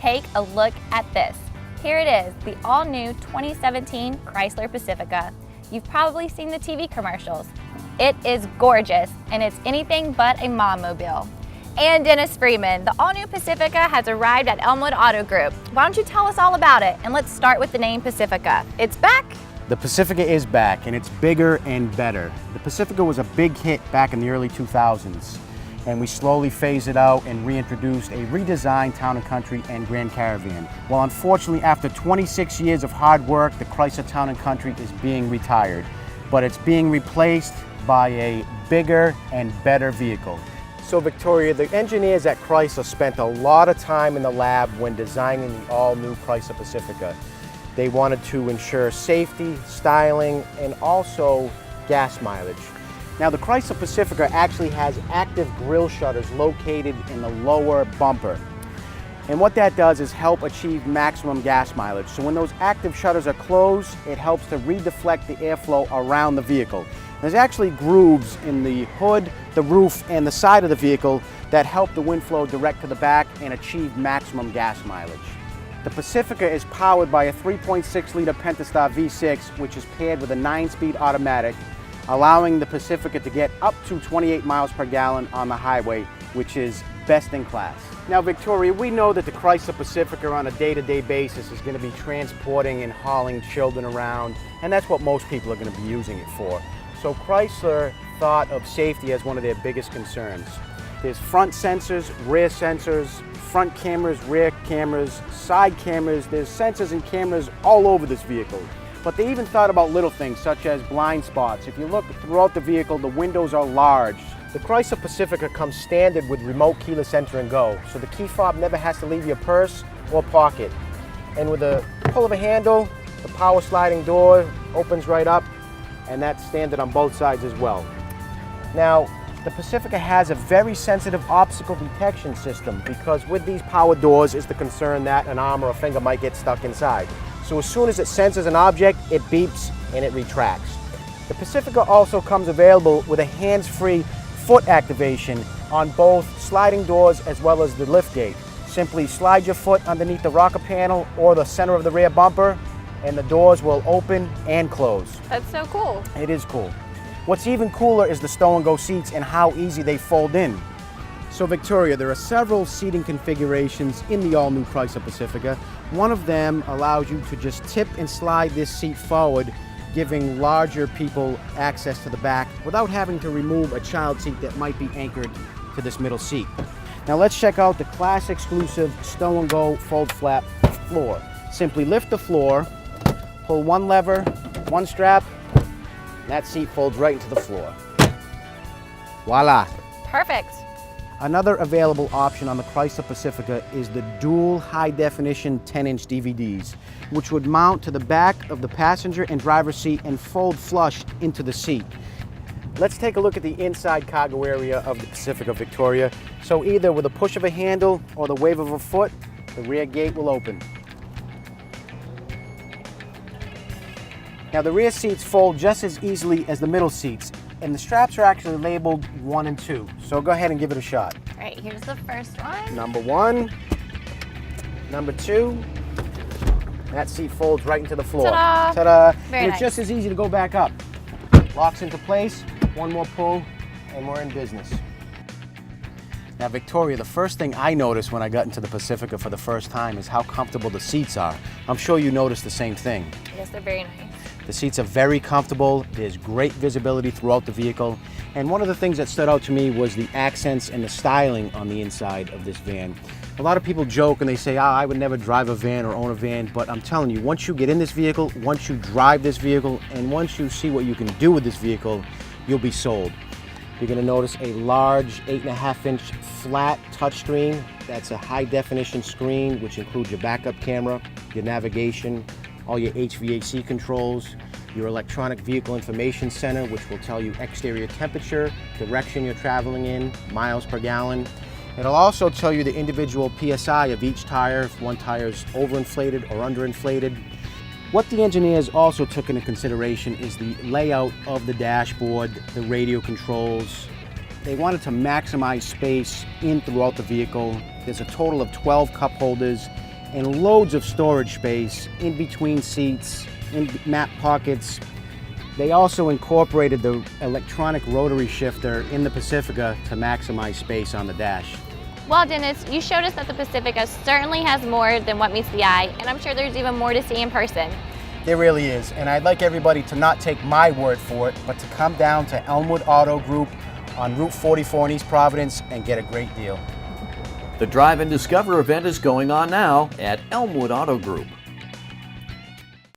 take a look at this. Here it is, the all-new 2017 Chrysler Pacifica. You've probably seen the TV commercials. It is gorgeous, and it's anything but a mom-mobile. And Dennis Freeman, the all-new Pacifica has arrived at Elmwood Auto Group. Why don't you tell us all about it? And let's start with the name Pacifica. It's back. The Pacifica is back, and it's bigger and better. The Pacifica was a big hit back in the early 2000s, and we slowly phased it out and reintroduced a redesigned Town & Country and Grand Caravan. Well, unfortunately, after 26 years of hard work, the Chrysler Town & Country is being retired, but it's being replaced by a bigger and better vehicle. So Victoria, the engineers at Chrysler spent a lot of time in the lab when designing the all-new Chrysler Pacifica. They wanted to ensure safety, styling, and also gas mileage. Now, the Chrysler Pacifica actually has active grille shutters located in the lower bumper. And what that does is help achieve maximum gas mileage. So when those active shutters are closed, it helps to redeflect the airflow around the vehicle. There's actually grooves in the hood, the roof, and the side of the vehicle that help the wind flow direct to the back and achieve maximum gas mileage. The Pacifica is powered by a 3.6-liter Pentastar V6, which is paired with a 9-speed automatic, allowing the Pacifica to get up to 28 miles per gallon on the highway, which is best in class. Now, Victoria, we know that the Chrysler Pacifica on a day-to-day basis is going to be transporting and hauling children around, and that's what most people are going to be using it for. So Chrysler thought of safety as one of their biggest concerns. There's front sensors, rear sensors, front cameras, rear cameras, side cameras. There's sensors and cameras all over this vehicle. But they even thought about little things such as blind spots. If you look throughout the vehicle, the windows are large. The Chrysler Pacifica comes standard with remote keyless enter and go, so the key fob never has to leave your purse or pocket. And with a pull of a handle, the power sliding door opens right up, and that's standard on both sides as well. Now, the Pacifica has a very sensitive obstacle detection system because with these power doors is the concern that an arm or a finger might get stuck inside. So as soon as it senses an object, it beeps and it retracts. The Pacifica also comes available with a hands-free foot activation on both sliding doors as well as the liftgate. Simply slide your foot underneath the rocker panel or the center of the rear bumper and the doors will open and close. That's so cool. It is cool. What's even cooler is the stow and go seats and how easy they fold in. So Victoria, there are several seating configurations in the all-new Chrysler Pacifica. One of them allows you to just tip and slide this seat forward, giving larger people access to the back without having to remove a child seat that might be anchored to this middle seat. Now let's check out the class exclusive stow and go fold flap floor. Simply lift the floor, pull one lever, one strap, and that seat folds right into the floor. Voila! Perfect. Another available option on the Chrysler Pacifica is the dual high-definition 10-inch DVDs, which would mount to the back of the passenger and driver's seat and fold flush into the seat. Let's take a look at the inside cargo area of the Pacifica, Victoria. So either with a push of a handle or the wave of a foot, the rear gate will open. Now the rear seats fold just as easily as the middle seats, and the straps are actually labeled 1 and 2. So go ahead and give it a shot. All right, here's the first one. Number 1, number 2. That seat folds right into the floor. Ta-da! Ta-da! Very And nice. it's just as easy to go back up. Locks into place, one more pull, and we're in business. Now Victoria, the first thing I noticed when I got into the Pacifica for the first time is how comfortable the seats are. I'm sure you noticed the same thing. Yes, they're very nice. The seats are very comfortable, there's great visibility throughout the vehicle, and one of the things that stood out to me was the accents and the styling on the inside of this van. A lot of people joke and they say, I would never drive a van or own a van, but I'm telling you, once you get in this vehicle, once you drive this vehicle, and once you see what you can do with this vehicle, you'll be sold. You're going to notice a large 8.5-inch flat touchscreen. That's a high-definition screen, which includes your backup camera, your navigation, all your HVAC controls, your electronic vehicle information center, which will tell you exterior temperature, direction you're traveling in, miles per gallon. It'll also tell you the individual PSI of each tire, if one tire is overinflated or underinflated. What the engineers also took into consideration is the layout of the dashboard, the radio controls. They wanted to maximize space in throughout the vehicle. There's a total of 12 cup holders, and loads of storage space in between seats, in map pockets. They also incorporated the electronic rotary shifter in the Pacifica to maximize space on the dash. Well, Dennis, you showed us that the Pacifica certainly has more than what meets the eye, and I'm sure there's even more to see in person. There really is, and I'd like everybody to not take my word for it, but to come down to Elmwood Auto Group on Route 44 in East Providence and get a great deal. The Drive and Discover event is going on now at Elmwood Auto Group.